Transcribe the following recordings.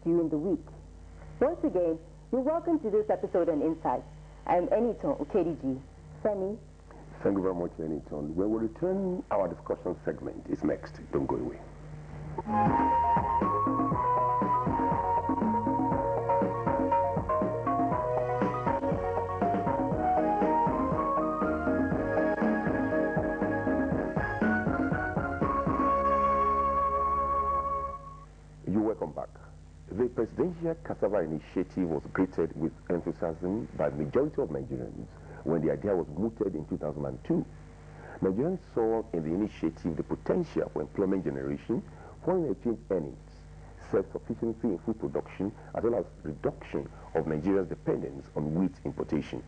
during the week. Once again, you're welcome to this episode on Insights. I'm Eniton KDG. Femi. Thank you very much, Eniton. When we return, our discussion segment is next. Don't go away. Welcome back. The Presidential Cassava Initiative was greeted with enthusiasm by the majority of Nigerians when the idea was mooted in 2002. Nigerians saw in the initiative the potential for employment generation, foreign exchange earnings, self-sufficiency in food production, as well as reduction of Nigeria's dependence on wheat importation.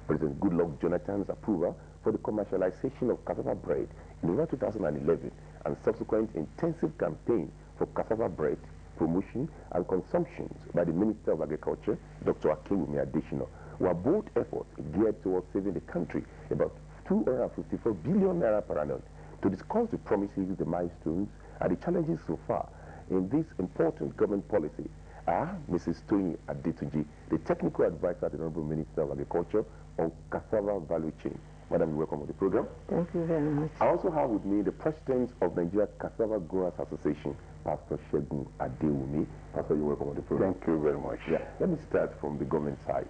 President Goodluck Jonathan's approval for the commercialization of cassava bread in the year 2011 and subsequent intensive campaign for cassava bread promotion and consumptions by the Minister of Agriculture, Dr. Akinwumi Adesina, were both efforts geared towards saving the country about 254 billion naira per annum. To discuss the promises, the milestones, and the challenges so far in this important government policy are Mrs. Toyin Adetunji, the technical advisor to the Honorable Minister of Agriculture on cassava value chain. Madam, you're welcome to the program. Thank you very much. I also have with me the President of Nigeria Cassava Growers Association, Pastor Segun Adewumi. Pastor, you're welcome to the program. Thank you very much. Yeah. Let me start from the government side.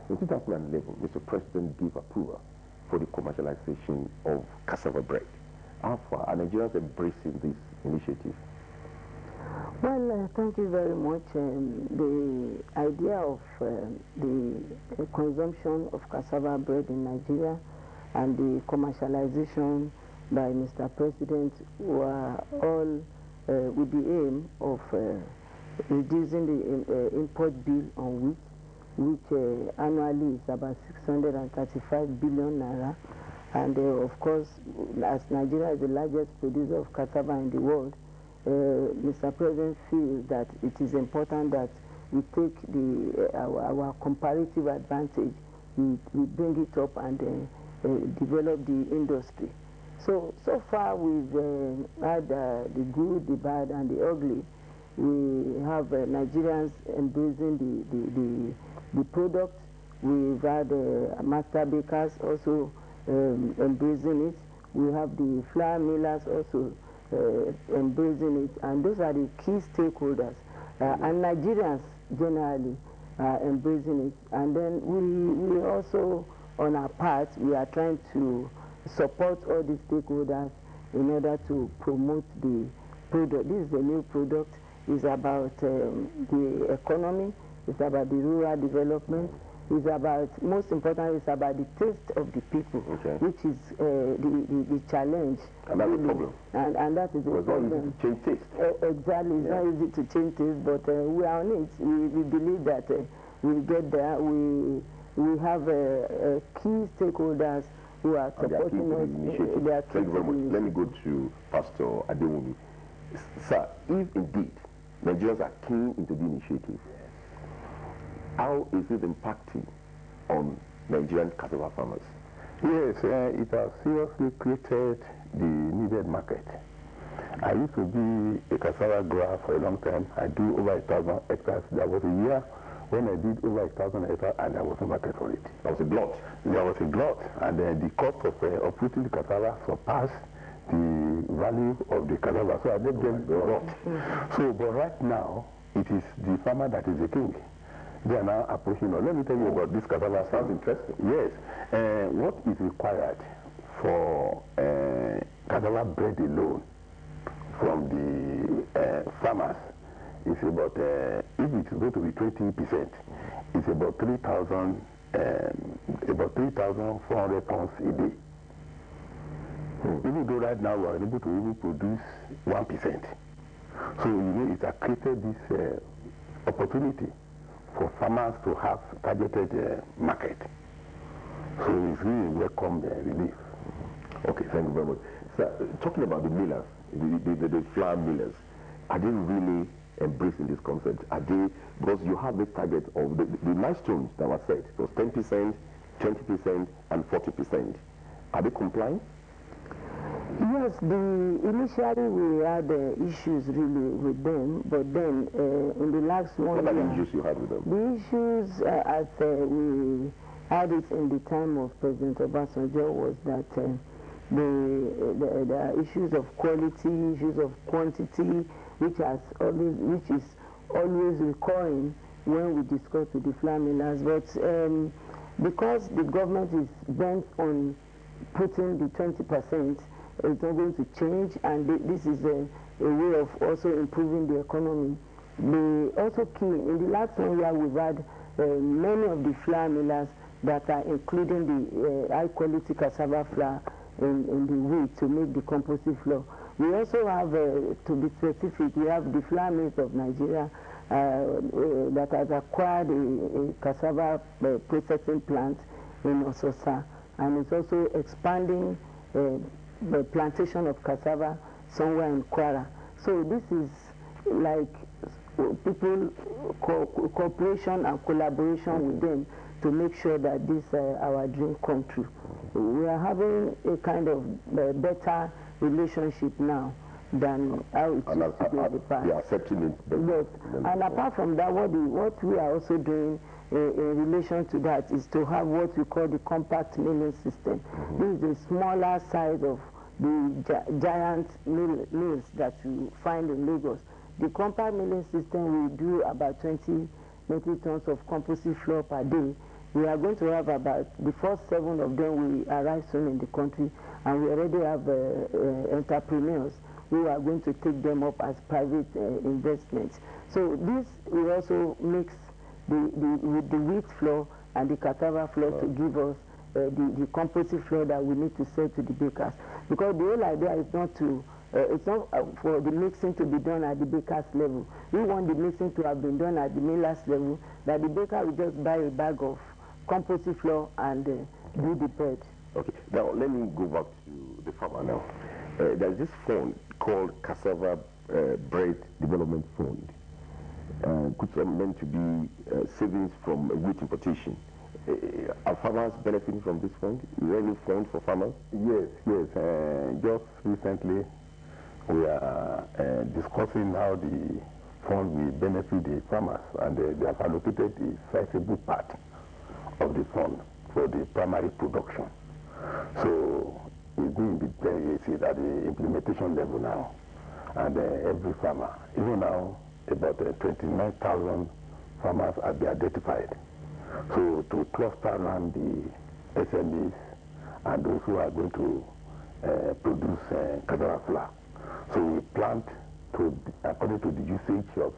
In 2011, Mr. President gave approval for the commercialization of cassava bread. How far are Nigerians embracing this initiative? Well, thank you very much. The idea of the consumption of cassava bread in Nigeria and the commercialization by Mr. President were all with the aim of reducing the import bill on wheat, which annually is about 635 billion naira. And of course, as Nigeria is the largest producer of cassava in the world, Mr. President feels that it is important that we take our comparative advantage, we bring it up and develop the industry. So far we've had the good, the bad, and the ugly. We have Nigerians embracing the product. We've had master bakers also embracing it. We have the flour millers also embracing it, and those are the key stakeholders. And Nigerians generally are embracing it. And then we also, on our part, we are trying to support all the stakeholders in order to promote the product. This is the new product. It's about the economy. It's about the rural development. It's about, most importantly, it's about the taste of the people, which is the challenge. And that's the problem. And that is the problem. It's not easy to change taste. Exactly. It's not easy to change taste, but we are on it. We believe that we'll get there. We have key stakeholders who are supporting us. Thank you very much. Let me go to Pastor Adewumi. Sir, if indeed Nigerians are keen into the initiative, how is it impacting on Nigerian cassava farmers? Yes, it has seriously created the needed market. I used to be a cassava grower for a long time. I do over 1,000 hectares. There was a year when I did over 1,000 hectares and there was no market for it. There was a glut. There was a glut, and the cost of uprooting the cassava surpassed the value of the cassava. So I let them rot. So, but right now, it is the farmer that is the king. They are now approaching. Let me tell you about this cassava. Sounds interesting. Yes. What is required for cassava bread alone from the farmers is about, if it's going to be 20%, it's about 3,400 pounds a day. Even though right now we are able to even produce 1%. So you know it has created this opportunity for farmers to have targeted market. So it's really welcome relief. Okay, thank you very much. Sir, talking about the millers, the flour millers, are they really embracing this concept? Are they, because you have this target of the milestones that were set, it was 10%, 20%, and 40%. Are they complying? Yes, Yes, initially we had issues really with them, but then in the last 1 year... What are the issues you had with them? The issues as we had it in the time of President Obasanjo was that the issues of quality, issues of quantity, which is always recurring when we discuss with the flour millers. But because the government is bent on putting the 20%, it's not going to change, and this is a way of also improving the economy. Also key, in the last 1 year we've had many of the flour millers that are including the high quality cassava flour in the wheat to make the composite flour. We also have, to be specific, we have the Flour Mills of Nigeria that has acquired a cassava processing plant in Ososa, and it's also expanding the plantation of cassava somewhere in Kwara. So this is like people cooperation and collaboration with them to make sure that this our dream come true. We are having a kind of better relationship now than how it used to be in the past. They are accepting it. Yes. And apart from that, what we are also doing in relation to that is to have what we call the compact milling system. This is the smaller size of the giant mills that you find in Lagos. The compact milling system will do about 20 metric tons of composite flour per day. We are going to have about the first 7 of them will arrive soon in the country, and we already have entrepreneurs who are going to take them up as private investments. So this will also mix with the wheat flour and the cassava flour to give us the composite flour that we need to sell to the bakers. Because the whole idea is not to, it's not for the mixing to be done at the baker's level. We want the mixing to have been done at the miller's level, that the baker will just buy a bag of composite flour and do the bread. Okay, now let me go back to the farmer now. There's this fund called Cassava Bread Development Fund, which are meant to be savings from wheat importation. Are farmers benefiting from this fund? Is there any fund for farmers? Yes. Just recently, we are discussing how the fund will benefit the farmers, and they have allocated a sizable part of the fund for the primary production. So it's going to be at the implementation level now, and every farmer, even now, about 29,000 farmers have been identified. So to cluster around the SMEs and those who are going to produce cassava flour. So we plant to, according to the usage of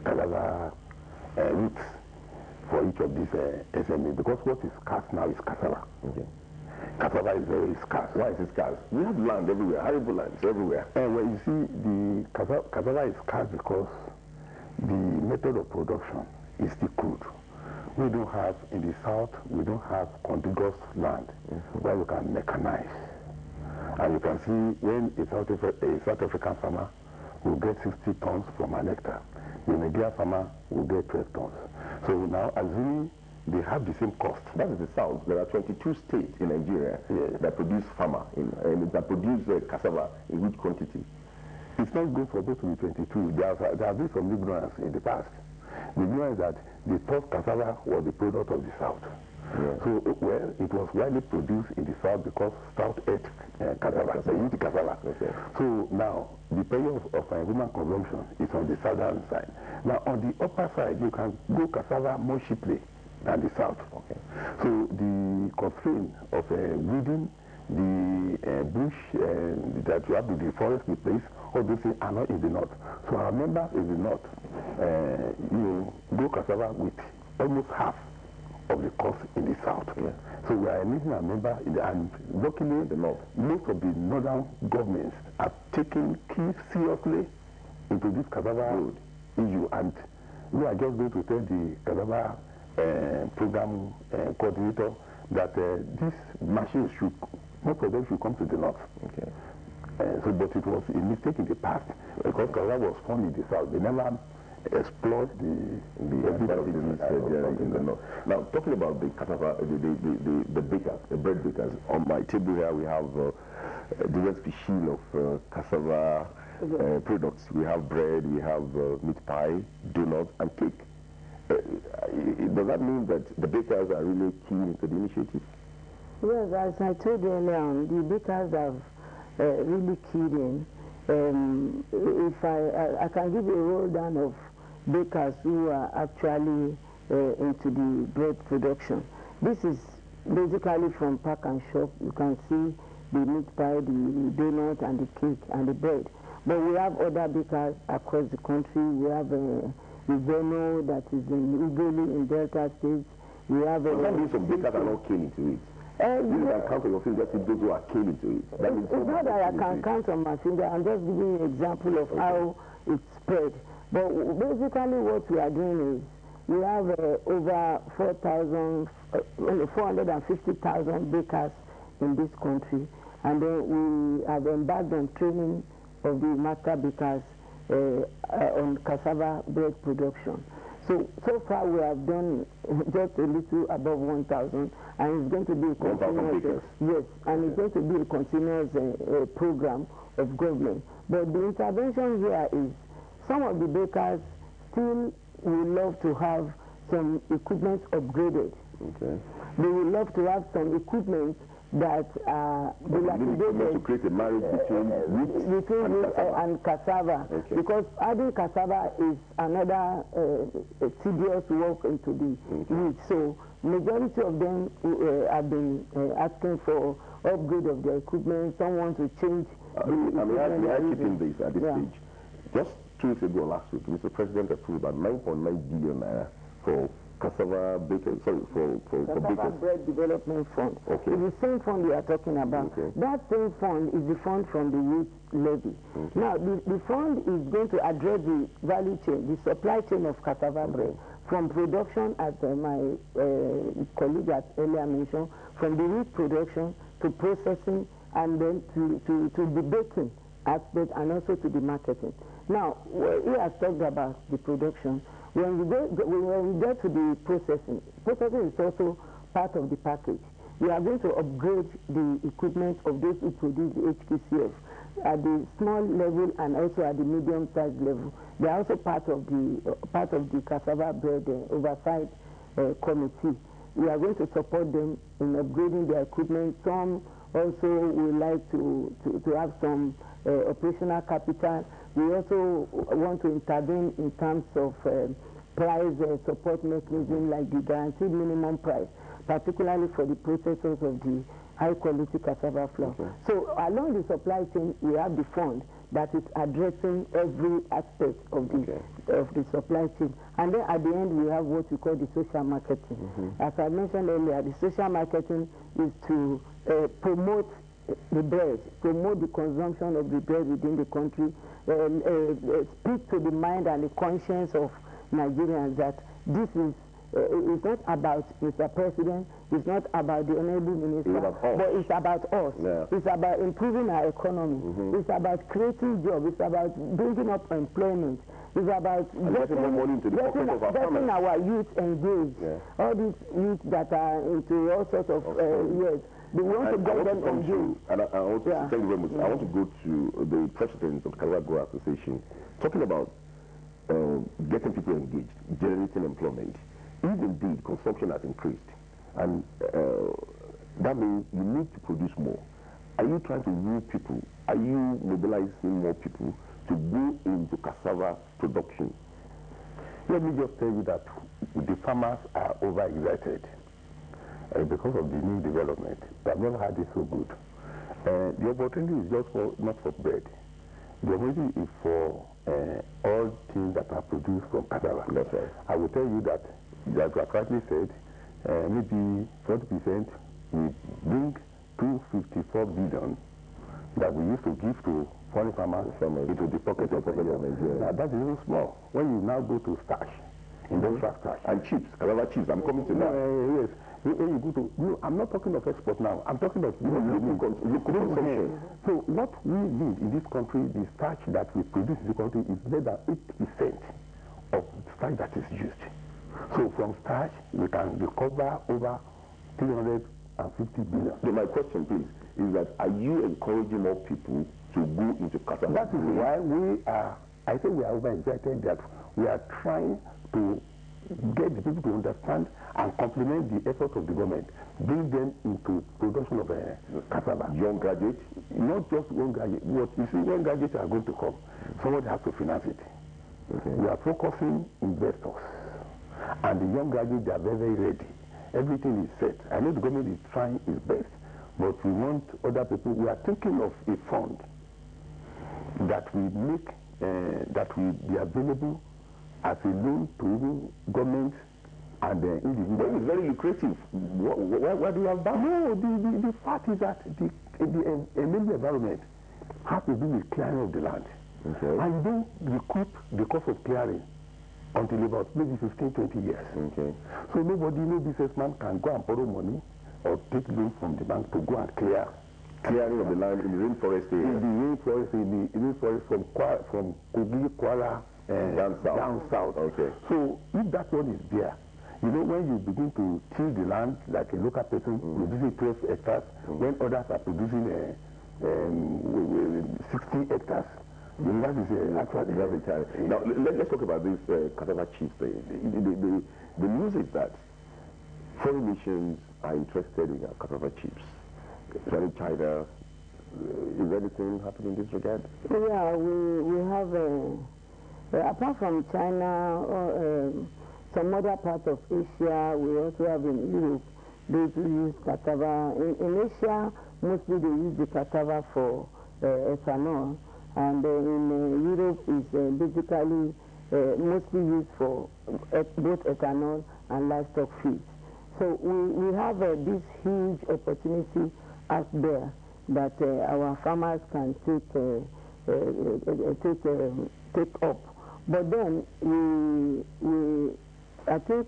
cassava roots for each of these SMEs, because what is scarce now is cassava. Okay. Cassava is very scarce. Why is it scarce? We have land everywhere, arable lands everywhere. Well, you see, the cassava is scarce because the method of production is still crude. We don't have, in the south, we don't have contiguous land where we can mechanize. And you can see when a South African farmer will get 60 tons from an hectare, the Nigerian farmer will get 12 tons. So now, assuming they have the same cost. That is the south. There are 22 states in Nigeria that produce that produce cassava in huge quantity. It's not good for those to be 22. There have been some ignorance in the past. The ignorance that the first cassava was the product of the south. Yeah. So, well, it was widely produced in the south because south ate cassava, cassava. Okay. So now, the period of human consumption is on the southern side. Now, on the upper side, you can grow cassava more cheaply than the south. Okay. So the constraint of weeding the bush that you have to deforest the place, all those things are not in the north. So our member in the north, you grow cassava with almost half of the cost in the south. Yeah. So we are meeting our member in the, and luckily in the north, most of the northern governments are taking key seriously into this cassava issue, and we are just going to tell the cassava program coordinator that these machines should, most of them should come to the north. Okay. But it was a mistake in the past because cassava was found in the south. They never explored the advantages in the north. Now, talking about the cassava, the bakers, the bread bakers, on my table here we have different species of cassava products. We have bread, we have meat pie, donuts, and cake. Does that mean that the bakers are really keen into the initiative? Yes, as I told you earlier on, the bakers have really keyed in. If I can give you a roll down of bakers who are actually into the bread production. This is basically from pack and shop. You can see the meat pie, the donut, and the cake, and the bread. But we have other bakers across the country. We have Iveno that is in Ugoli in Delta State. We have that means some bakers are not keen into it. You can count on your fingers if those who are keen into it. That means it's not that I can count on my finger. I'm just giving you an example of how it's spread. But basically what we are doing is we have over 450,000 bakers in this country. And then we have embarked on training of the master bakers on cassava bread production. So far we have done just a little above 1,000, and it's going to be a continuous, yes, and it's going to be a continuous program of government. But the intervention here is some of the bakers still would love to have some equipment upgraded. Okay. They would love to have some equipment that to create a marriage between wheat and cassava. Okay. Because adding cassava is another tedious work into the wheat. So majority of them have been asking for upgrade of their equipment. Some want to change may I chip in this at this stage? Just 2 weeks ago last week, Mr. President approved about 9.9 billion naira for cassava bakers, for bakers. Bread Development Fund. Okay. It's the same fund we are talking about. Okay. That same fund is the fund from the youth levy. Okay. Now, the fund is going to address the value chain, the supply chain of cassava bread, from production, as my colleague has earlier mentioned, from the wheat production to processing, and then to the baking aspect, and also to the marketing. Now, he has talked about the production. When we get to the processing is also part of the package. We are going to upgrade the equipment of those who produce the HPCF at the small level and also at the medium-sized level. They are also part of the cassava bread oversight committee. We are going to support them in upgrading their equipment. Some also would like to have some operational capital. We also want to intervene in terms of price support mechanism, like the guaranteed minimum price, particularly for the processors of the high-quality cassava flour. Okay. So along the supply chain, we have the fund that is addressing every aspect of the supply chain. And then at the end, we have what we call the social marketing. As I mentioned earlier, the social marketing is to promote the bread, promote the consumption of the bread within the country, speak to the mind and the conscience of Nigerians that this is it's not about Mr. President, it's not about the Honorable Minister, but it's about us. Yeah. It's about improving our economy. It's about creating jobs. It's about bringing up employment. It's about getting our youth engaged. Yeah. All these youth that are into all sorts of years. We want to get them engaged. And I want to thank you very much. I want to go to the president of the Cassava Growers Association, talking about getting people engaged, generating employment. If indeed consumption has increased, and that means you need to produce more, are you trying to woo people? Are you mobilizing more people to go into cassava production? Let me just tell you that the farmers are overexcited because of the new development. They have never had it so good. The opportunity is just not for bread. The opportunity is for all things that are produced from cassava. That's right. I will tell you that, as you correctly said, maybe 40% we bring 254 billion that we used to give to foreign farmers into the pocket of Nigeria. Now that is even small. When you now go to starch, industrial starch. And chips, cassava chips, I'm coming to that. Yes. When you go to, no, I'm not talking of export now. I'm talking of local consumption. So what we need in this country, the starch that we produce in the country is less than 8% of starch that is used. So from starch, we can recover over 350 billion. So my question, please, is that are you encouraging more people to go into cassava? That is why I think we are over-excited that we are trying to get the people to understand and complement the efforts of the government, bring them into production of cassava. Young graduates? Not just young graduates. What you see, young graduates are going to come. Somebody has to finance it. Okay. We are focusing investors. And the young graduates, they are very, very ready. Everything is set. I know the government is trying its best, but we want other people. We are thinking of a fund that will make, that will be available as a loan to even government and individuals. But it's very lucrative. Why do you have that? No, the fact is that the environment has to do with clearing of the land. Okay. And you don't recoup the cost of clearing until about maybe 15, 20 years. Okay. So nobody, no businessman can go and borrow money or take loan from the bank to go and clear. Clearing of the land in the rainforest area. In the rainforest, in the rainforest from Kogi, Kwara, down south. Okay. So if that one is there, you know, when you begin to till the land like a local person producing 12 hectares, when others are producing 60 hectares, that is actually very tiring. Now let's talk about this cassava chiefs. The news is that foreign nations are interested in cassava chiefs. Especially China. Is anything happening in this regard? Yeah, we have apart from China, some other parts of Asia, we also have in Europe, those who use cassava. In Asia, mostly they use the cassava for ethanol, and in Europe is basically mostly used for both ethanol and livestock feed. So we have this huge opportunity out there that our farmers can take up. But then I think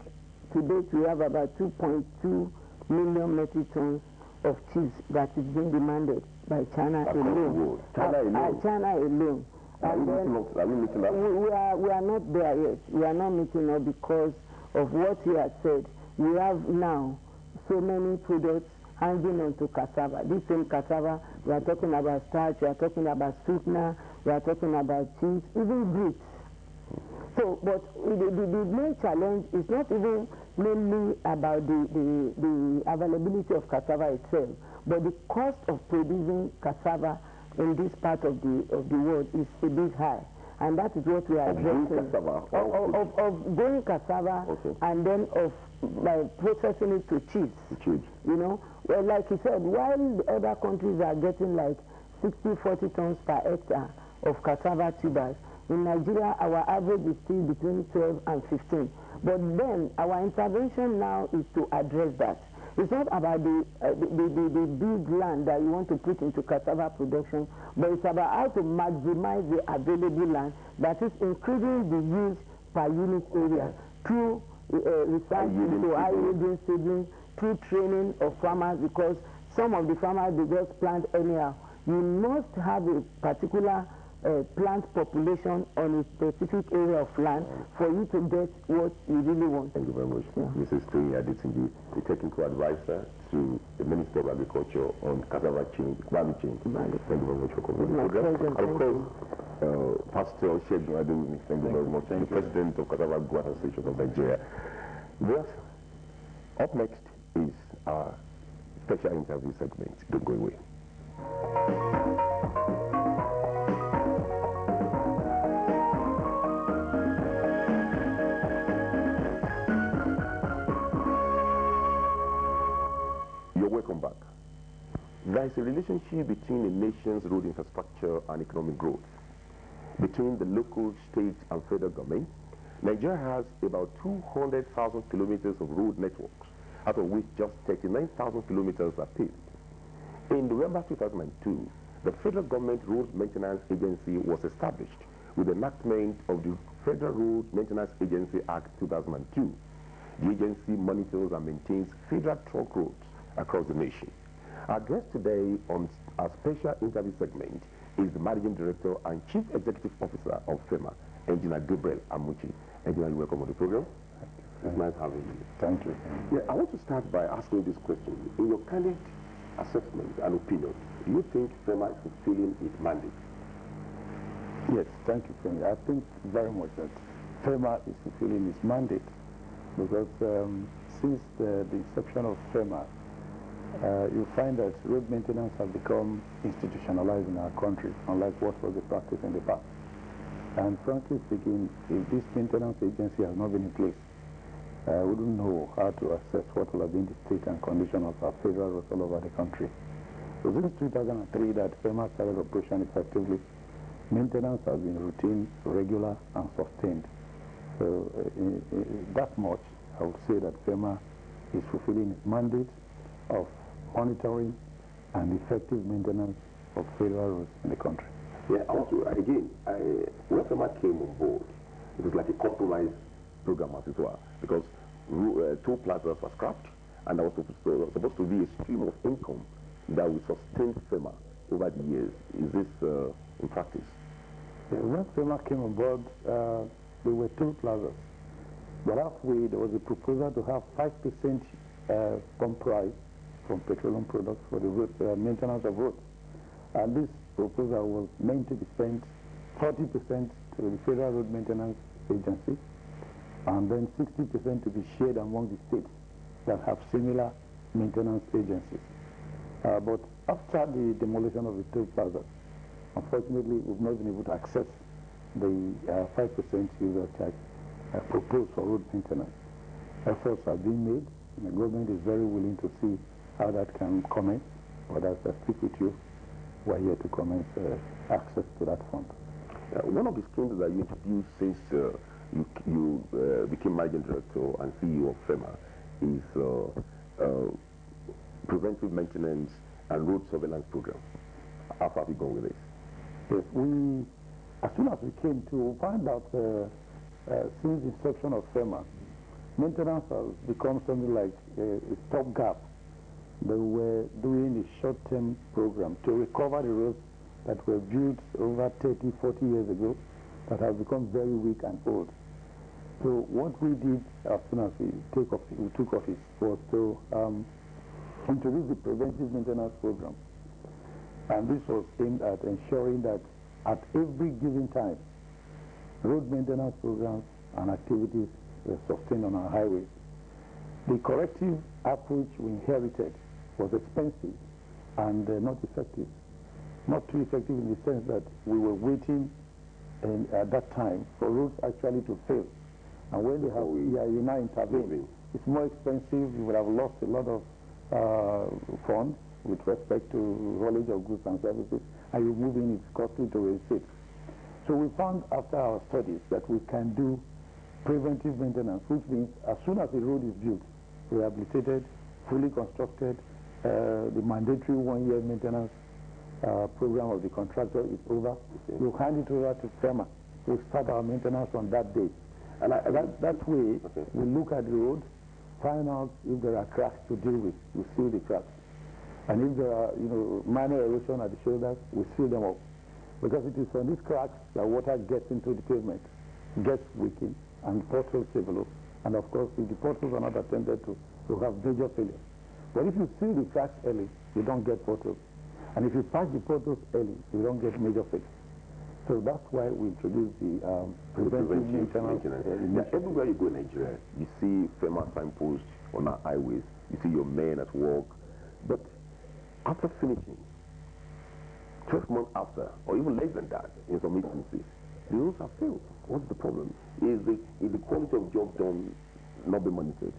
to date we have about 2.2 million metric tons of cheese that is being demanded by China alone. China alone. China alone. And then are we meeting up? We are not there yet. We are not meeting up because of what you have said. We have now so many products hanging on to cassava. This same cassava, we are talking about starch, we are talking about sweetener, we are talking about cheese, even grits. So, but the main challenge is not even mainly about the availability of cassava itself, but the cost of producing cassava in this part of the world is a bit high. And that is what we are addressing. Of growing cassava, okay. And then of processing it to cheese. You know, well, like you said, while the other countries are getting like 60-40 tons per hectare of cassava tubers, in Nigeria our average is still between 12 and 15. But then our intervention now is to address that. It's not about the big land that you want to put into cassava production, but it's about how to maximize the available land, that is increasing the use per unit area through research into high-yielding seedlings, through training of farmers, because some of the farmers, they just plant anyhow. You must have a particular plant population on a specific area of land for you to get what you really want. Thank you very much. Yeah. Mrs. Toyin Adetunji, the technical advisor to the Minister of Agriculture on cassava value chain. Thank you very much for coming on the program. And of course, Pastor Shegun Adewumi, thank you very much. The President of Cassava Growers Association of Nigeria. Well, up next is our special interview segment. Don't go away. Welcome back. There is a relationship between a nation's road infrastructure and economic growth. Between the local, state, and federal government, Nigeria has about 200,000 kilometers of road networks, out of which just 39,000 kilometers are paved. In November 2002, the Federal Government Road Maintenance Agency was established with the enactment of the Federal Road Maintenance Agency Act 2002. The agency monitors and maintains federal trunk roads across the nation. Our guest today on our special interview segment is the Managing Director and Chief Executive Officer of FEMA, Engineer Gabriel Amuchi. Engineer, welcome on the program. It's nice having you. Thank you. Yeah, I want to start by asking this question. In your candid assessment and opinion, do you think FEMA is fulfilling its mandate? Yes, thank you, Femi. I think very much that FEMA is fulfilling its mandate because since the inception of FEMA, you find that road maintenance has become institutionalized in our country, unlike what was the practice in the past. And frankly speaking, if this maintenance agency has not been in place, we wouldn't know how to assess what will have been the state and condition of our federal roads all over the country. So since 2003 that FEMA started operation effectively, maintenance has been routine, regular, and sustained. So that much, I would say that FEMA is fulfilling its mandate of monitoring and effective maintenance of federal roads in the country. Yeah, also, again, when FEMA came on board, it was like a compromise program, as it were, because toll plazas were scrapped, and there was supposed to be a stream of income that would sustain FEMA over the years. Is this in practice? Yeah, when FEMA came on board, there were toll plazas. But halfway, there was a proposal to have 5% pump price from petroleum products for the road, maintenance of roads. And this proposal was meant to be spent 40% to the Federal Road Maintenance Agency, and then 60% to be shared among the states that have similar maintenance agencies. But after the demolition of the toll plazas, unfortunately, we've not been able to access the 5% user charge proposed for road maintenance. Efforts have been made, and the government is very willing to see how that can commence. But as I speak with you, we're here to commence access to that fund. One of the schemes that you introduced since you became managing director and CEO of FEMA is preventive maintenance and road surveillance program. How far have you gone with this? Yes, as soon as we came to find out since the inception of FEMA, maintenance has become something like a stopgap. They were doing a short-term program to recover the roads that were built over 30, 40 years ago that have become very weak and old. So what we did as soon as we took office was to introduce the preventive maintenance program. And this was aimed at ensuring that at every given time, road maintenance programs and activities were sustained on our highways. The corrective approach we inherited was expensive and not effective. Not too effective in the sense that we were waiting at that time for roads actually to fail. And when they have you now intervene, it's more expensive. You would have lost a lot of funds with respect to haulage of goods and services, and you move in, it's costly to reinstate. So we found after our studies that we can do preventive maintenance, which means as soon as the road is built, rehabilitated, fully constructed, the mandatory one-year maintenance program of the contractor is over. Okay. You hand it over to FEMA. We start our maintenance on that day. And that way, okay, we look at the road, find out if there are cracks to deal with. We seal the cracks. And if there are, minor erosion at the shoulders, we seal them up. Because it is on these cracks that water gets into the pavement, gets weakened, and potholes develop. And of course, if the potholes are not attended to, you have major failure. But if you seal the cracks early, you don't get potholes. And if you patch the potholes early, you don't get major failure. So that's why we introduced the preventive maintenance. Everywhere you go in Nigeria, you see FEMA signposts on our highways. You see your men at work. But after finishing, 12 months after, or even less than that, in some instances, the roads have failed. What's the problem? Is the quality of job done not being monitored?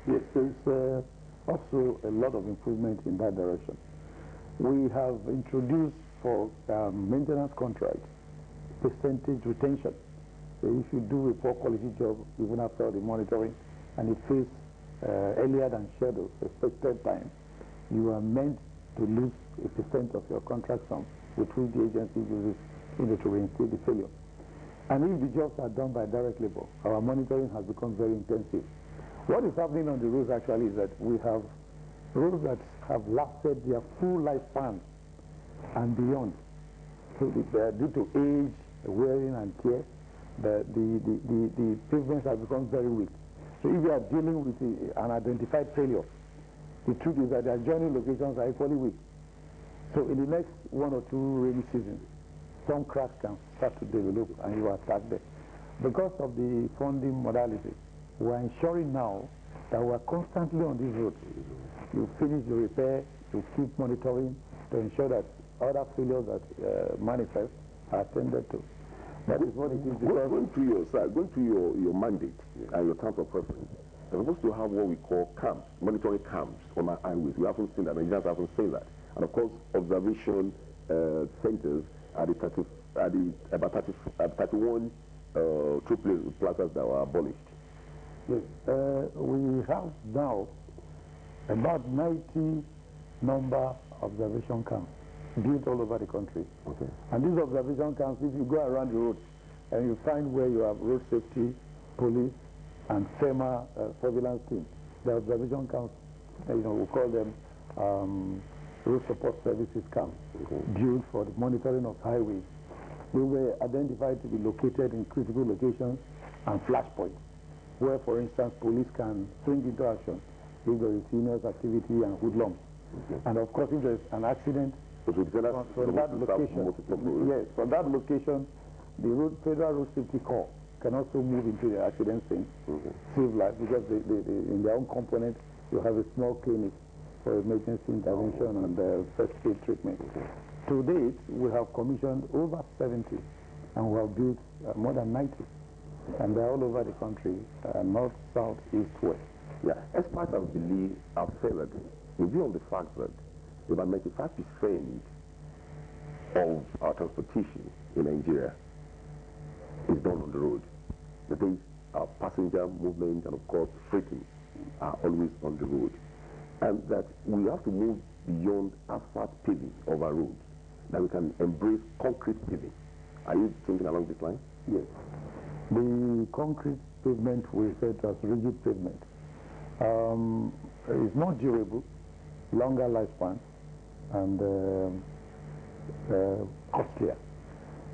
Yes, there's also a lot of improvement in that direction. We have introduced for maintenance contracts percentage retention. So if you do a poor quality job, even after the monitoring, and it fails earlier than scheduled, expected time, you are meant to lose a percent of your contract sum, which the agency uses to reinstate the failure. And if the jobs are done by direct labor, our monitoring has become very intensive. What is happening on the roads actually is that we have roads that have lasted their full lifespan and beyond. So due to age, wearing and tear, the pavements have become very weak. So if you are dealing with an identified failure, The truth is that the adjoining locations are equally weak. So in the next 1 or 2 rainy seasons, some cracks can start to develop and you attack them. Because of the funding modality, we are ensuring now that we are constantly on these roads. You finish the repair, you keep monitoring to ensure that other failures that manifest are attended to. That is what it is. Going through your side, going through your mandate and your terms of preference, we're supposed to have what we call camps, monitoring camps on our highways. We haven't seen that. Nigerians haven't seen that. And of course, observation centers at about 31 troop plazas that were abolished. Yes, we have now about 90 number observation camps built all over the country. Okay. And these observation camps, if you go around the roads and you find where you have road safety, police, and FEMA surveillance team, the observation camps, we call them road support services camps, built for the monitoring of highways. They were identified to be located in critical locations and flashpoints, where, for instance, police can swing into action if there is heinous activity and hoodlums. And of course, if there is an accident, from that location, yes, from that location, the Federal Road Safety Corps can also move into the accident scene, save life, because in their own component, you have a small clinic for emergency intervention and first aid treatment. To date, we have commissioned over 70, and we have built more than 90. And they're all over the country, north, south, east, west. Yeah, experts have favored, in view of the fact that about 95% of our transportation in Nigeria is done on the road. That is, our passenger movement and, of course, freighting are always on the road. And that we have to move beyond asphalt paving of our roads, that we can embrace concrete paving. Are you thinking along this line? Yes. The concrete pavement we refer to as rigid pavement is more durable, longer lifespan, and costlier.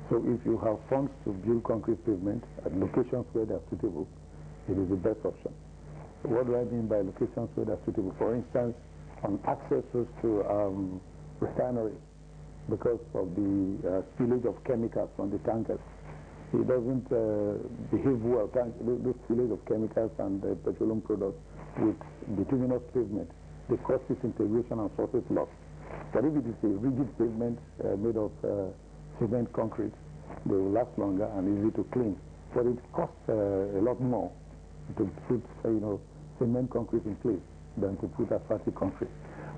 So if you have funds to build concrete pavement at locations where they are suitable, it is the best option. So what do I mean by locations where they are suitable? For instance, on access roads to refineries, because of the spillage of chemicals from the tankers. It doesn't behave well, those spillage of chemicals and petroleum products with bituminous pavement. They cause disintegration and surface loss. But if it is a rigid pavement made of cement concrete, they will last longer and easy to clean. But it costs a lot more to put, cement concrete in place than to put asphalt concrete.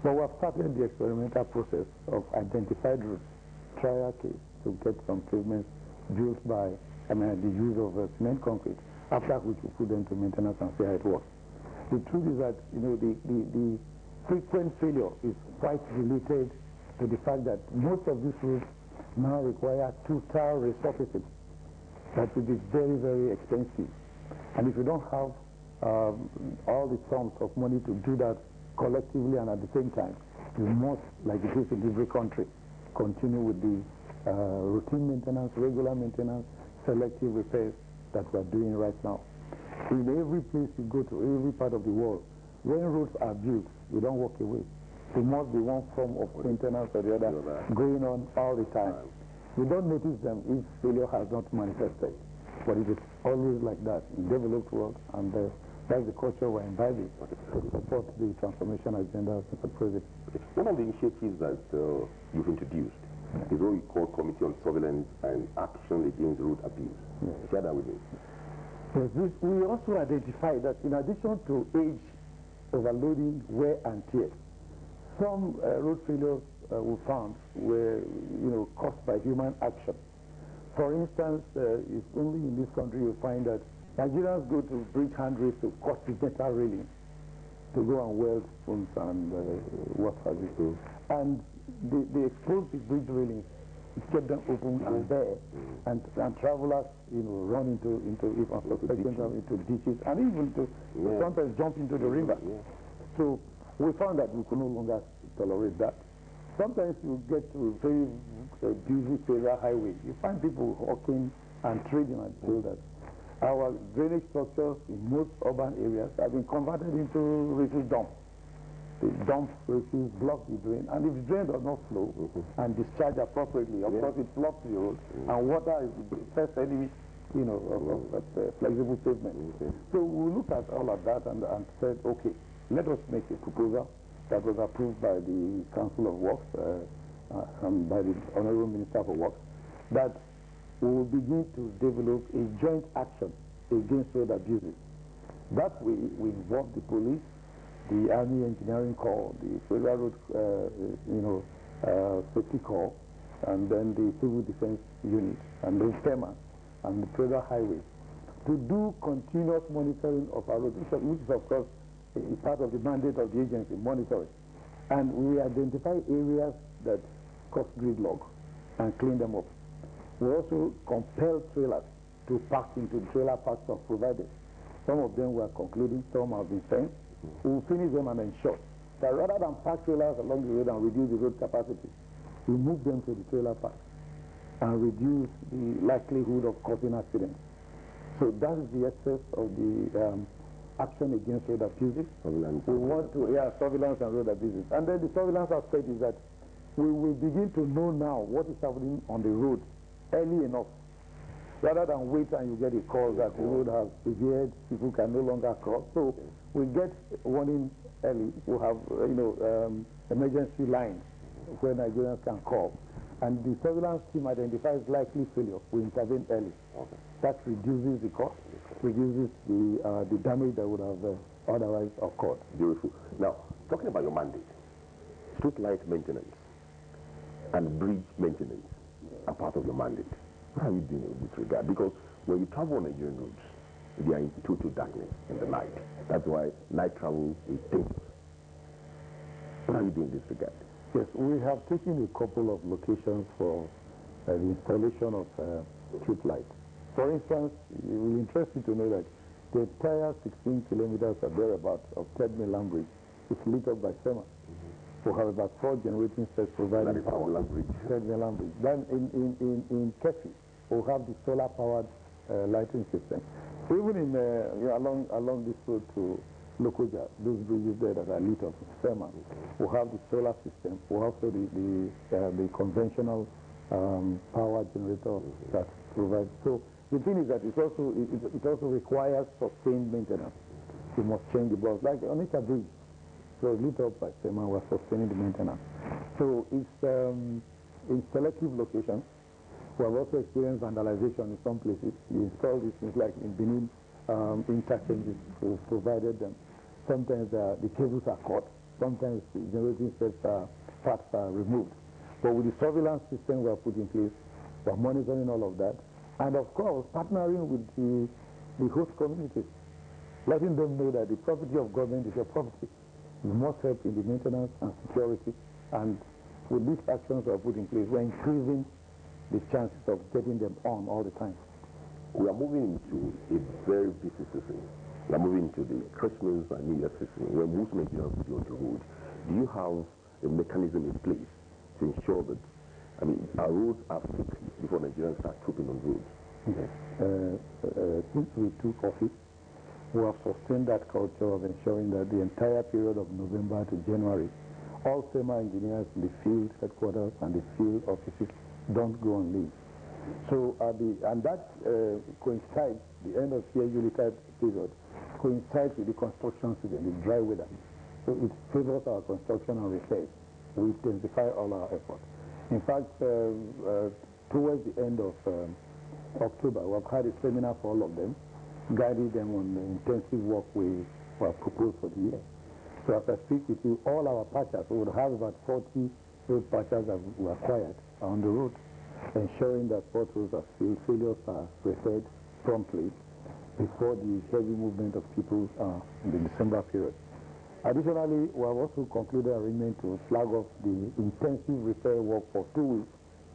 But we have started the experimental process of identified routes, trial case, to get some pavements built by the use of cement concrete, after which we put them to maintenance and see how it works. The truth is that the frequent failure is quite related to the fact that most of these routes now require total resurfacing, that which is very, very expensive. And if you don't have all the sums of money to do that collectively and at the same time, you must, like it is in every country, continue with the routine maintenance, regular maintenance, selective repairs that we are doing right now. In every place you go to, every part of the world, when roads are built, you don't walk away. There must be one form of maintenance or the other going on all the time. You don't notice them if failure has not manifested. But it is always like that in developed world, and that's the culture we're imbibing to support the transformation agenda of the President. One of the initiatives that you've introduced is what we call Committee on Surveillance and Action Against Road Abuse. Share that with me. Yes, we also identified that in addition to age, overloading, wear and tear, some road failures we found were caused by human action. For instance, if only in this country you find that Nigerians go to bridge handrails to cut the metal railing to go and weld spoons and what have you. And they expose the bridge railings, keep them open and bare, and travelers run into if unsuspecting them into ditches and even to sometimes jump into the river. So we found that we could no longer tolerate that. Sometimes you get to a very busy federal highway. You find people hawking and trading and all that. Our drainage structures in most urban areas have been converted into refuse dumps. dump refuse, block the drain, and if the drain does not flow and discharge appropriately, of course it blocks the road, and water is the first enemy, you know, of flexible pavement. So we looked at all of that and said, okay, let us make a proposal that was approved by the Council of Works and by the Honorable Minister for Works, that we will begin to develop a joint action against road abuses. That way, we involve the police, the Army Engineering Corps, the Federal Road, Safety Corps, and then the Civil Defense Unit, and the FEMA, and the Federal Highway, to do continuous monitoring of our roads, which is, of course, a part of the mandate of the agency, monitoring. And we identify areas that cause gridlock and clean them up. We also compel trailers to park into the trailer parks of providers. Some of them were concluding, some have been sent. We will finish them and ensure that rather than park trailers along the road and reduce the road capacity, we move them to the trailer park and reduce the likelihood of causing accidents. So that is the excess of the action against road abuses. We want to, surveillance and road abuses. And then the surveillance aspect is that we will begin to know now what is happening on the road early enough, rather than wait and you get a call that the road has severed, people can no longer cross. So we get warning early. We have, emergency lines where Nigerians can call. And the surveillance team identifies likely failure. We intervene early. That reduces the cost, reduces the damage that would have otherwise occurred. Beautiful. Now, talking about your mandate, street light maintenance and bridge maintenance are part of your mandate. What are you doing in this regard? Because when you travel on Nigerian roads, they are in total darkness in the night. That's why night travel is dangerous. What are you doing in this regard? Yes, we have taken a couple of locations for the installation of street lights. For instance, it will be interesting to know that the entire 16 kilometers or thereabouts of Third Mainland Bridge is lit up by SEMA. We have about 4 generating sets providing power. Third Mainland Bridge. Then in Kefi, we have the solar-powered lighting system. Even in along this road to Lokoja, those bridges there that are lit up with SEMA, we have the solar system. We have also the conventional power generator that provides. So the thing is that it also requires sustained maintenance. You must change the bulbs, like on Onitsha Bridge. So lit up by SEMA, we're sustaining the maintenance. So it's in selective locations. We have also experienced vandalization in some places. We install these things like in Benin interchanges. We've provided them. Sometimes the cables are cut. Sometimes the generating sets parts are removed. But with the surveillance system we have put in place, we're monitoring all of that. And of course, partnering with the host communities, letting them know that the property of government is your property. You must help in the maintenance and security. And with these actions we have put in place, we're increasing the chances of getting them on all the time. We are moving into a very busy season. We are moving into the Christmas and New Year season, where most Nigerians will be on the road. Do you have a mechanism in place to ensure that, our roads are fixed before Nigerians start trooping on roads? Yes. Since we took office, we have sustained that culture of ensuring that the entire period of November to January, all SEMA engineers in the field headquarters and the field offices don't go on leave. So and that coincides, the end of year Yuletide period coincides with the construction season, the dry weather. So it favors our construction and repairs. We intensify all our efforts. In fact, towards the end of October, we've had a seminar for all of them, guiding them on the intensive work we have proposed for the year. So as I speak with you, all our patches, we would have about 40 road patches that we acquired on the road, ensuring that potholes are filled, failures are repaired promptly before the heavy movement of people in the December period. Additionally, we have also concluded an agreement to flag off the intensive repair work for 2 weeks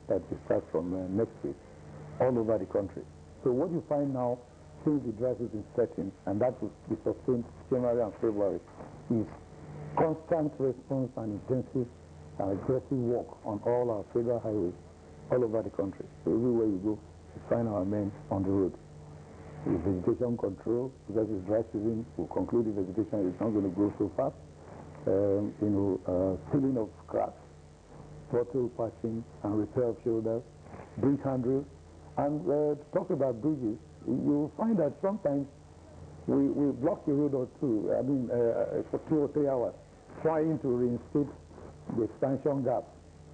that will start from next week all over the country. So what you find now, since the dry season is setting, and that will be sustained January and February, is constant response and intensive and aggressive work on all our federal highways all over the country. So everywhere you go, you find our men on the road. The vegetation control, because it's dry season, we'll conclude the vegetation is not going to grow so fast. filling of cracks, throttle patching and repair of shoulders, bridge handrails. And to talk about bridges, you'll find that sometimes we block a road or two, for 2 or 3 hours, trying to reinstate the expansion gaps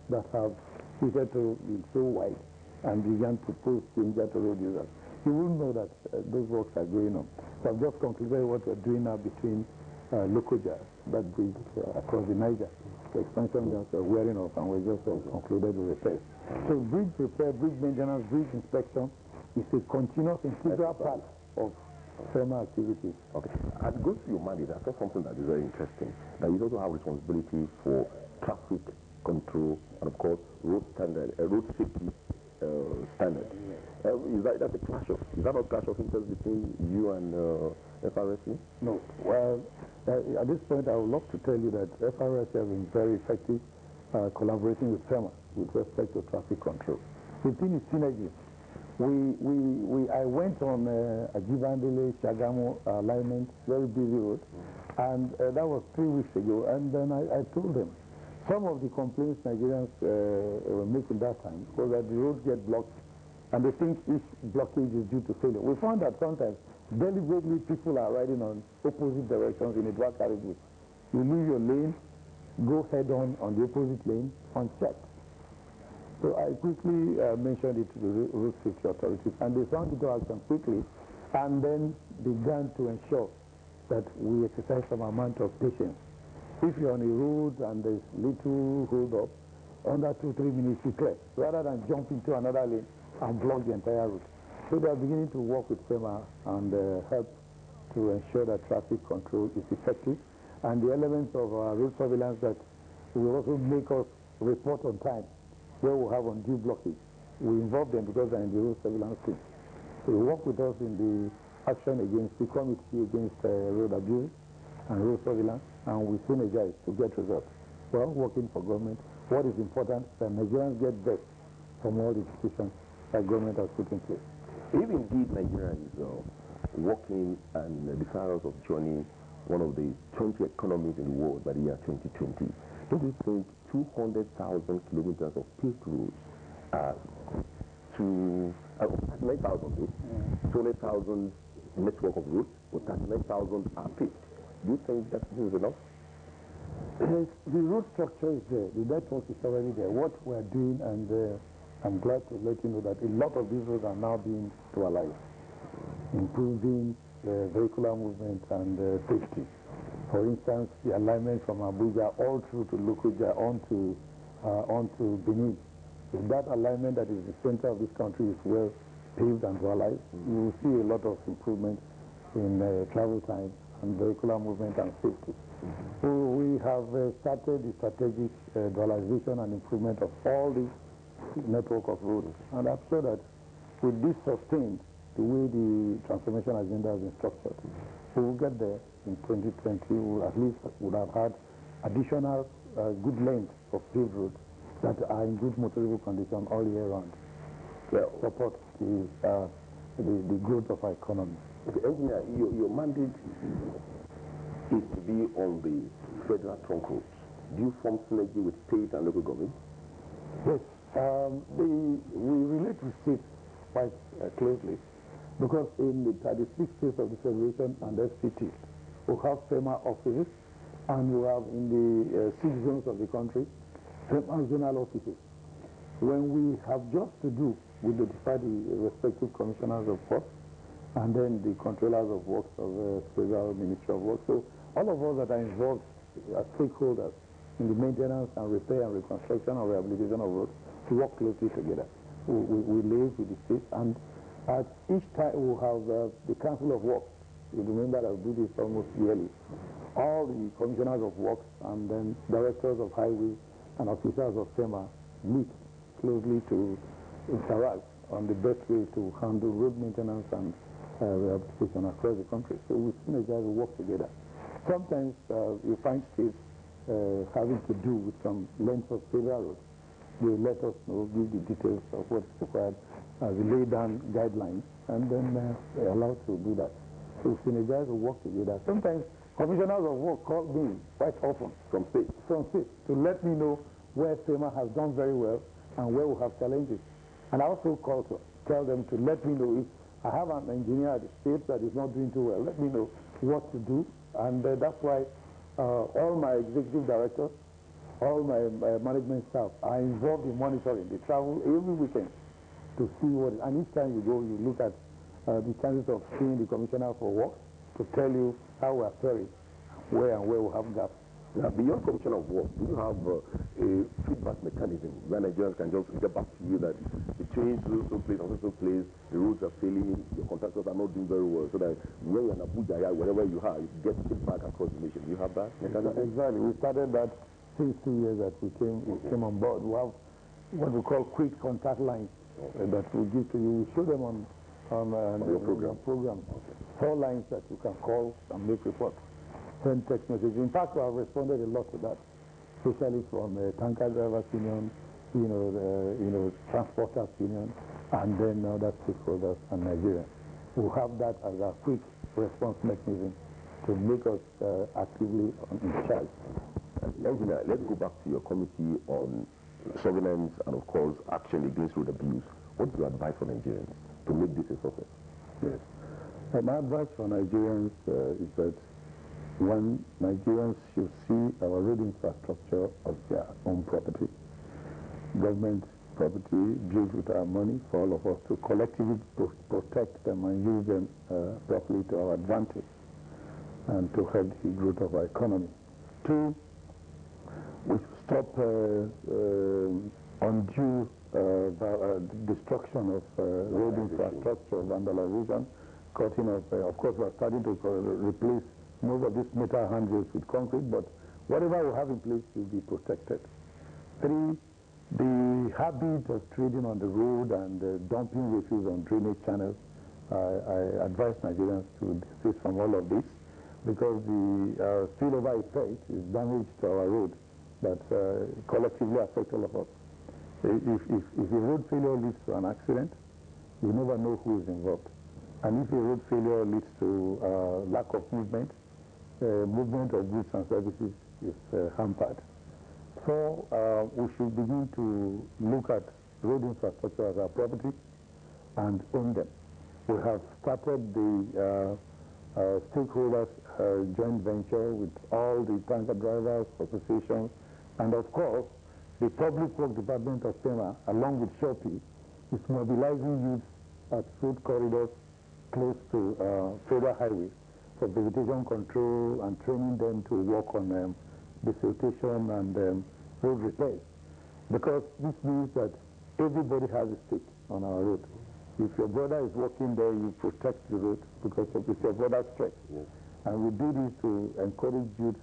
that have hitherto been so wide and began to pose danger to road users. You will know that those works are going on. So I've just concluded what we're doing now between Lokoja, that bridge across the Niger. The expansion gaps are wearing off, and we just concluded the repairs. So bridge repair, bridge maintenance, bridge inspection is a continuous integral part of FEMA activities. Okay. And go to your mandate, I saw something that is very interesting. That you also have responsibility for traffic control and, of course, road safety standard. Is that a clash of? Is that not a clash of interest between you and FRSC? No. Well, at this point, I would love to tell you that FRSC has been very effective collaborating with FEMA with respect to traffic control. The thing is synergy. I went on Ajibandele Shagamu alignment, very busy road, and that was 3 weeks ago. And then I told them some of the complaints Nigerians were making that time was that the roads get blocked, and they think each blockage is due to failure. We found that sometimes deliberately people are riding on opposite directions in a dual carriageway. You lose your lane, go head on the opposite lane, unchecked. So I quickly mentioned it to the road safety authorities, and they found into action quickly, and then began to ensure that we exercise some amount of patience. If you're on a road and there's little hold up, under 2-3 minutes you clear, rather than jump into another lane and block the entire route. So they are beginning to work with FEMA and help to ensure that traffic control is effective, and the elements of our road surveillance that will also make us report on time where we have undue blockage. We involve them because they're in the road surveillance team. So they work with us in the action against the committee against road abuse and road surveillance, and we synergize to get results. We're all working for government. What is important is that Nigerians get best from all the institutions that government has put in place. If indeed Nigeria is working and desirous of joining one of the 20 economies in the world by the year 2020, don't you think 200,000 kilometers of paved roads to 39,000, 200,000 network of roads, or 39,000 are paved? Do you think that this is enough? Yes, the road structure is there. The network is already there. What we're doing, and I'm glad to let you know that a lot of these roads are now being dualized, improving vehicular movement and safety. For instance, the alignment from Abuja all through to Lokoja onto Benin. If that alignment that is the center of this country is well paved and dualized, you will see a lot of improvement in travel time and vehicular movement and safety. So we have started the strategic dualization and improvement of all the network of roads. And I'm sure that with this sustained, the way the transformation agenda has been structured, we will get there in 2020. We will at least would have had additional good length of paved roads that are in good motorable condition all year round. Well, support the growth of our economy. Okay, engineer, your mandate is to be on the federal trunk roads. Do you form synergy with state and local government? Yes, we relate with states quite closely, because in the 36 states of the Federation and FCT, we have FEMA offices, and we have in the 6 zones of the country, FEMA zonal offices. When we have jobs to do, we notify the respective commissioners of works, and then the controllers of works of the Federal Ministry of Works. So all of us that are involved as stakeholders in the maintenance and repair and reconstruction or rehabilitation of roads, to work closely together. We live with the state, and at each time we have the Council of Works. You remember that we do this almost yearly. All the commissioners of works and then directors of highways and officers of FEMA meet closely to interact on the best way to handle road maintenance and rehabilitation across the country. So we synergize, we work together. Sometimes you find states having to do with some length of federal roads. They let us know, give the details of what's required, we lay down guidelines, and then they're allowed to do that. So synergize, we work together. Sometimes Commissioners of work call me quite often From state? from state to let me know where FEMA has done very well and where we have challenges. And I also call to tell them to let me know if I have an engineer at the state that is not doing too well, let me know what to do. And that's why all my executive directors, all my management staff are involved in monitoring. They travel every weekend to see what, and each time you go, you look at the chances of seeing the commissioner for work to tell you how we are faring, where we have gaps. Now, beyond Commission of Work, do you have a feedback mechanism where Nigerians can just get back to you that the trains so place and so place, the roads are failing, your contractors are not doing very well, so that when you're in Abuja, wherever you are, you get feedback across the nation. Do you have that mechanism? Exactly. We started that since 2 years that we came on board. We have what we call quick contact lines that we give to you. We show them on your program. Okay. 4 lines that you can call and make reports. Send text messages. In fact, we have responded a lot to that, especially from Tanker Drivers Union, Transporters Union, and then other stakeholders and Nigeria. We have that as a quick response mechanism to make us actively in charge. Engineer, let's go back to your committee on surveillance and, of course, action against road abuse. What is your advice for Nigerians to make this a success? Yes. My advice for Nigerians is that one, Nigerians should see our road infrastructure as their own property. Government property built with our money for all of us to collectively protect them and use them properly to our advantage and to help the growth of our economy. 2, we should stop undue destruction of road infrastructure, vandalization, cutting of course, we are starting to replace most of these metal handrails with concrete, but whatever we have in place will be protected. 3, the habit of trading on the road and dumping refuse on drainage channels, I advise Nigerians to desist from all of this because the spillover effect is damage to our road that collectively affects all of us. If a road failure leads to an accident, you never know who is involved. And if a road failure leads to lack of movement, movement of goods and services is hampered. So we should begin to look at road infrastructure as our property and own them. We have started the stakeholders joint venture with all the tanker drivers, associations, and of course, the Public Works Department of FEMA, along with Shopee, is mobilizing youths at road corridors close to federal highways for vegetation control and training them to work on desiltation and road repairs. Because this means that everybody has a stake on our road. If your brother is working there, you protect the road because it's your brother's strength. Yes. And we do this to encourage youth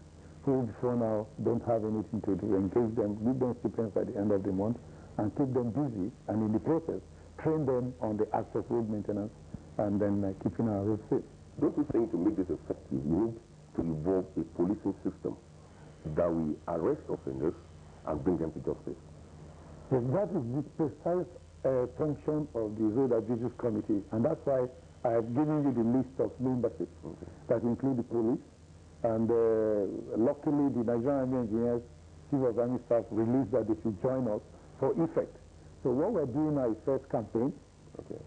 who before now don't have anything to do, engage them, give them stipends at the end of the month, and keep them busy, and in the process, train them on the acts of road maintenance, and then keeping our roads safe. Don't you think to make this effective, you need to evolve a policing system that will arrest offenders and bring them to justice? Yes, that is the precise function of the Road Abuses Committee, and that's why I have given you the list of memberships that include the police, and luckily the Nigerian Army Engineers, Chief of Army Staff released that they should join us for effect. So what we're doing now is first campaign,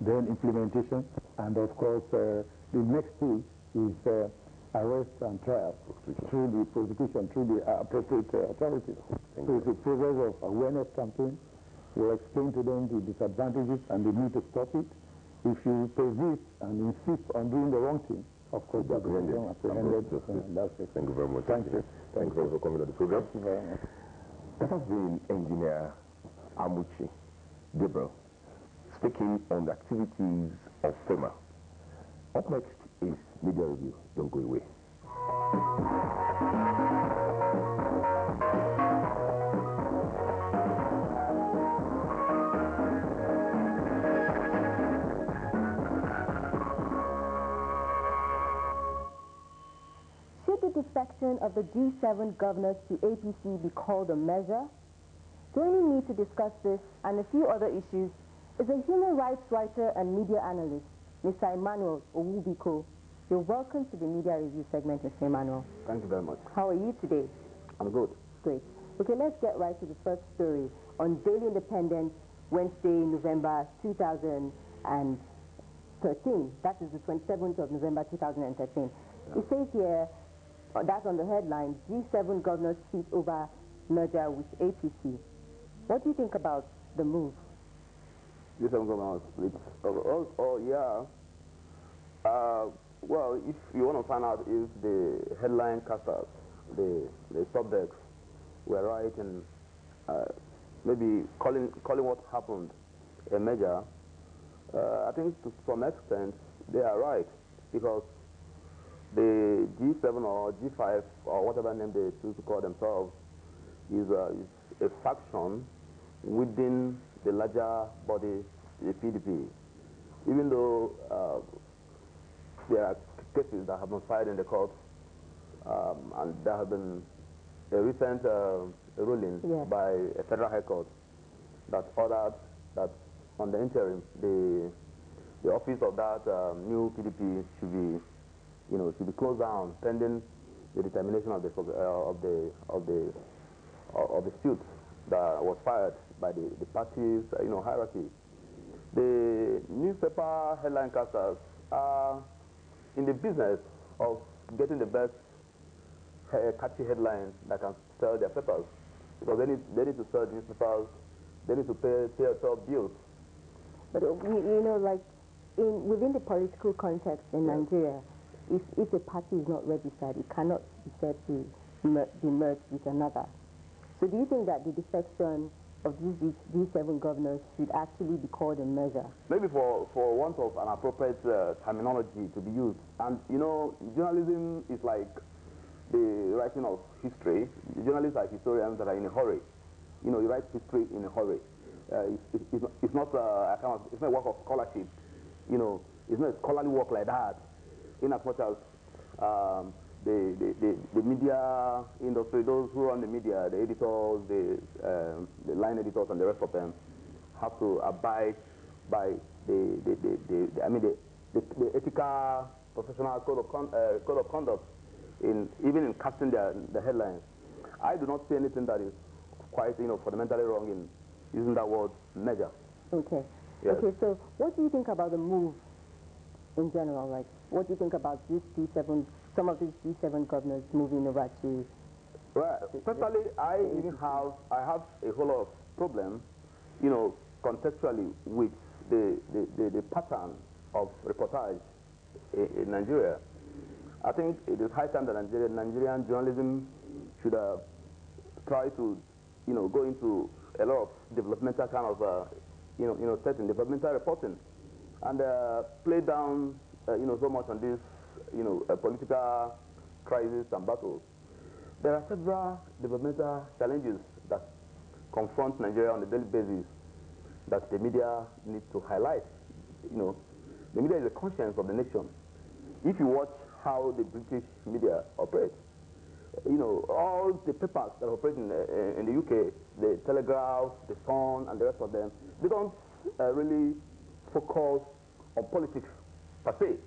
then implementation, and of course the next stage is arrest and trial through the prosecution, through the appropriate authorities. So it's a process of awareness campaign. We'll explain to them the disadvantages and the need to stop it. If you persist and insist on doing the wrong thing, of course, that's apprehended. That's it. Thank you very much. Thank you. Thank you for coming on the program. Thank you very much. That has been Engineer Amuchi Gabriel speaking on the activities of FEMA. Up next is Media Review. Don't go away. Should the defection of the G7 governors to APC be called a measure? Joining me to discuss this and a few other issues is a human rights writer and media analyst, Mr. Emmanuel Owubiko. You're welcome to the Media Review segment, Mr. Emmanuel. Thank you very much. How are you today? I'm good. Great. Okay, let's get right to the first story. On Daily Independent, Wednesday, November 2013. That is the 27th of November 2013. It says here, that's on the headline, G7 governors split over merger with APC. What do you think about the move? G7 governors split. Yeah. Well, if you want to find out if the headline casters, the subjects were right in maybe calling what happened a merger, I think to some extent they are right, because the G7 or G5 or whatever name they choose to call themselves is a faction within the larger body, the PDP. Even though there are cases that have been filed in the courts, and there have been a recent ruling by a federal high court that ordered that on the interim the office of that new PDP should be closed down pending the determination of the suit that was filed by the party's hierarchy. The newspaper headline casters are in the business of getting the best catchy headlines that can sell their papers, because they need to sell the newspapers, they need to pay bills. But like within the political context in Nigeria, if a party is not registered, it cannot be said to be merged with another. So do you think that the defection of these G7 governors should actually be called a merger? Maybe for want of an appropriate terminology to be used. And journalism is like the writing of history. Journalists are historians that are in a hurry. You write history in a hurry. It's not it's not a work of scholarship. It's not a scholarly work like that. In as much as the media industry, those who run the media, the editors, the line editors, and the rest of them, have to abide by the ethical, professional code of conduct even in casting the headlines. I do not see anything that is quite fundamentally wrong in using that word merger. Okay. Yes. Okay. So what do you think about the move in general? Like, what do you think about these G7? Some of these G7 governors moving over to... Well, personally, I have a whole lot of problem, contextually with the pattern of reportage in Nigeria. I think it is high time that Nigerian journalism should try to, go into a lot of developmental kind of, setting, developmental reporting, and play down, so much on this, political crisis and battles. There are several developmental challenges that confront Nigeria on a daily basis that the media needs to highlight. The media is the conscience of the nation. If you watch how the British media operates, all the papers that operate in the UK, the Telegraph, the Sun, and the rest of them, they don't really focus on politics per se.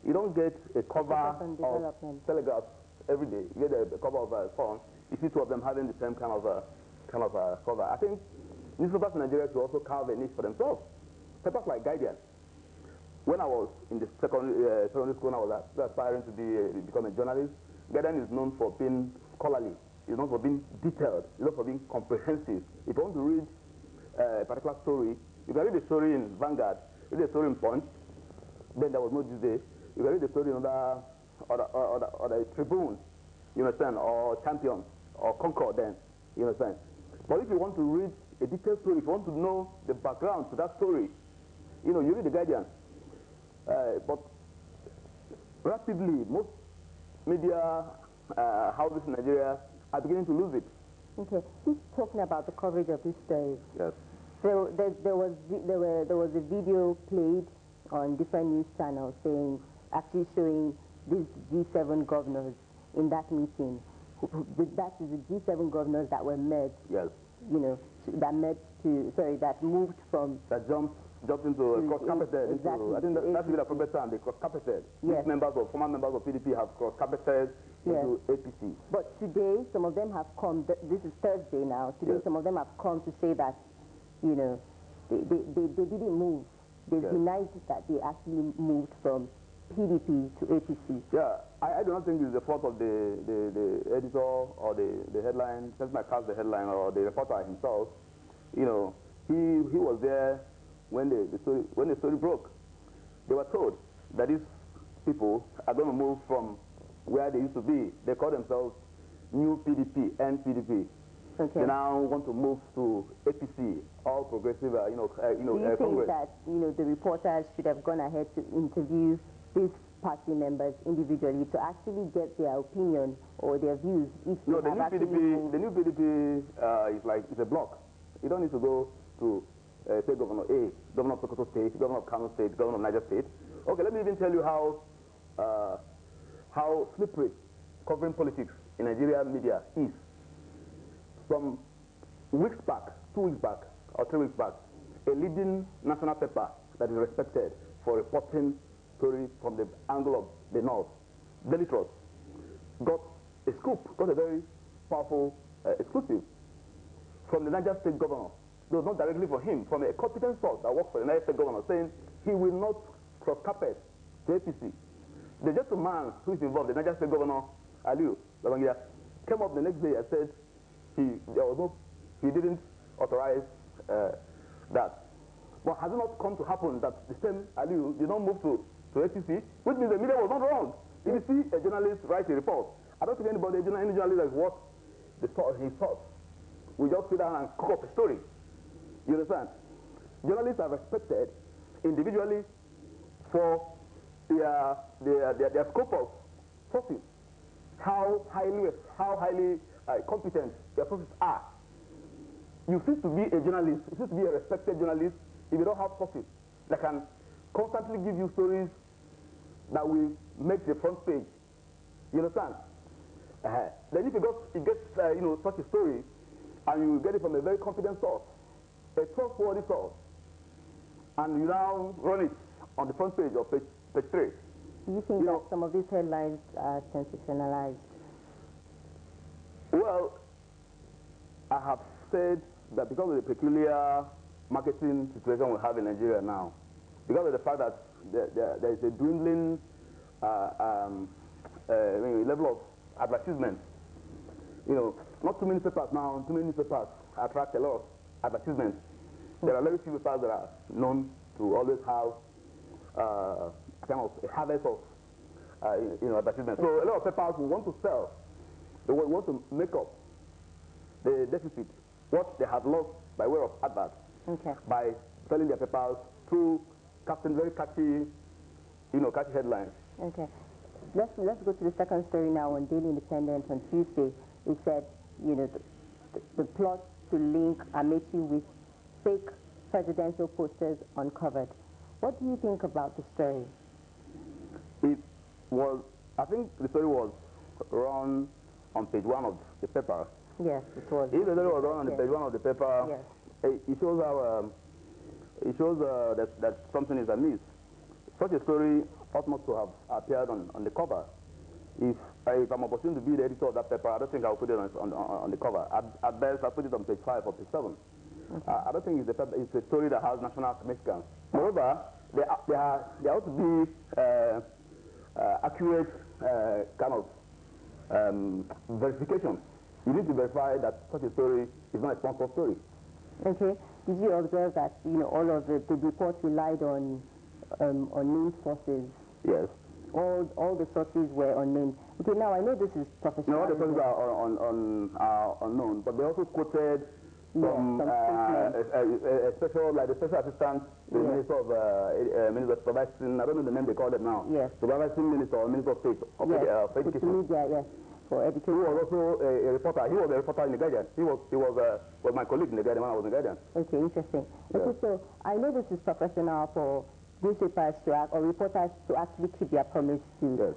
You don't get a cover of Telegraph every day. You get a cover of Sun. You see two of them having the same kind of cover. I think newspapers in Nigeria should also carve a niche for themselves. Papers like Guardian. When I was in the secondary school, I was aspiring to become a journalist. Guardian is known for being scholarly. It's known for being detailed. It's known for being comprehensive. If you want to read a particular story, you can read the story in Vanguard, read the story in Punch. Then there was no this day. You can read the story in other Tribune, you understand, or Champion, or Concord. Then you understand. But if you want to read a detailed story, if you want to know the background to that story, you read the Guardian. But rapidly, most media houses in Nigeria are beginning to lose it. Okay, just talking about the coverage of this story. Yes. So there was a video played on different news channels actually showing these G7 governors in that meeting. That is the G7 governors that were merged. Yes. That moved from... That jumped jumped into cross-carpeted exactly, into, I think that should be the appropriate term, they cross-carpeted. Yes. Former members of PDP have cross-carpeted into APC. But today, some of them have come, this is Thursday now, today some of them have come to say that, you know, they didn't move. They denied that they actually moved from PDP to APC. Yeah, I do not think it's the fault of the editor or the headline, just might cast the headline, or the reporter himself. You know, he was there when the story broke. They were told that these people are going to move from where they used to be. They call themselves New PDP, NPDP. Okay. They now want to move to APC, All Progressive, Do you think Congress. that, you know, the reporters should have gone ahead to interview these party members individually to actually get their opinion or their views? If No, they have actually moved? the new PDP is like, it's a block. You don't need to go to say Governor A, Governor of Sokoto State, Governor of Kano State, Governor of Niger State. Okay, let me even tell you how slippery covering politics in Nigerian media is. Some weeks back, 2 weeks back, or 3 weeks back, a leading national paper that is respected for reporting stories from the angle of the North, Daily Trust, got a scoop, got a very powerful exclusive from the Niger State governor. It was not directly for him, from a competent source that works for the Niger State governor, saying he will not cross carpet to APC. The gentleman who is involved, the Niger State governor, Aliyu Babangida, came up the next day and said he didn't authorize that. But has it not come to happen that the same Aliyu did not move to APC, which means the media was not wrong? If you see a journalist write a report, I don't think any journalist has what his thoughts. We just sit down and cook up a story. You understand? Journalists are respected individually for their scope of sources, how highly competent their sources are. You cease to be a journalist, you cease to be a respected journalist if you don't have sources that can constantly give you stories that will make the front page. You understand? Then if you get such a story, and you get it from a very confident source, a trustworthy source, and you now run it on the front page or page 3. Do you think that some of these headlines are sensationalized? Well, I have said that because of the peculiar marketing situation we have in Nigeria now, because of the fact that there is a dwindling level of advertisement, you know, not too many papers now, too many newspapers attract a lot of advertisements. There are very few papers that are known to always have kind of a harvest of advertisements. So a lot of papers will want to sell, they will want to make up the deficit, what they have lost by way of adverts, by selling their papers through casting very catchy headlines. Okay. Let's go to the second story now on Daily Independent on Tuesday. It said, you know, the plot to link Amechi with fake presidential posters uncovered. What do you think about the story? It was, I think the story was run on page 1 of the paper. Yes, it was. If the story was run on the page 1 of the paper, it shows how that something is amiss. Such a story ought not to have appeared on the cover. If I'm opportune to be the editor of that paper, I don't think I'll put it on the cover. At best, I'll put it on page 5 or page 7. I don't think it's a story that has national significance. Moreover, there ought to be accurate kind of verification. You need to verify that such a story is not a sponsored story. Okay. Did you observe that all of the reports relied on named sources? Yes. All the sources were unnamed. Okay, now I know this is professional. No, all the sources are unknown, but they also quoted some the special assistant, the Minister of Supervising, I don't know the name they call it now. Yes. Supervising Minister or Minister of State of Education. Media, yes, for education. He was also a reporter. He was a reporter in the Guardian. He was my colleague in the Guardian when I was in the Guardian. Okay, interesting. Okay, so I know this is professional for newspapers to act, or reporters to actually keep their promise to,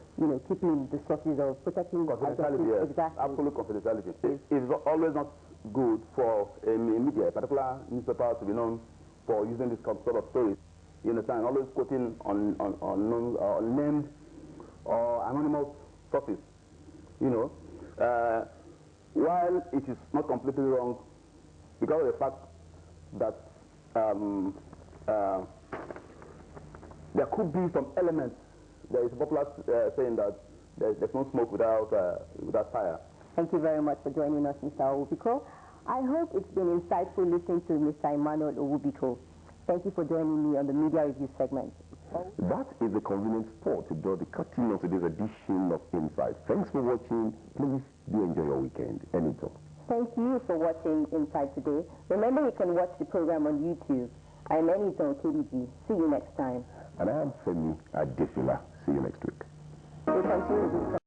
keeping the sources of protecting confidentiality. Yes. Exactly. Absolute confidentiality. It's always not good for a media, a particular newspaper, to be known for using this sort of stories. You understand? Always quoting on named or anonymous sources. You know, while it is not completely wrong, because of the fact that there could be some elements. There is a popular saying that there's no smoke without fire. Thank you very much for joining us, Mr. Owubiko. I hope it's been insightful listening to Mr. Emmanuel Owubiko. Thank you for joining me on the Media Review segment. That is a convenient spot to draw the curtain of today's edition of Insight. Thanks for watching. Please do enjoy your weekend. Anytime. Thank you for watching Insight today. Remember, you can watch the program on YouTube. I am Enito KDG. See you next time. And I am Femi Adefila. See you next week. We'll continue this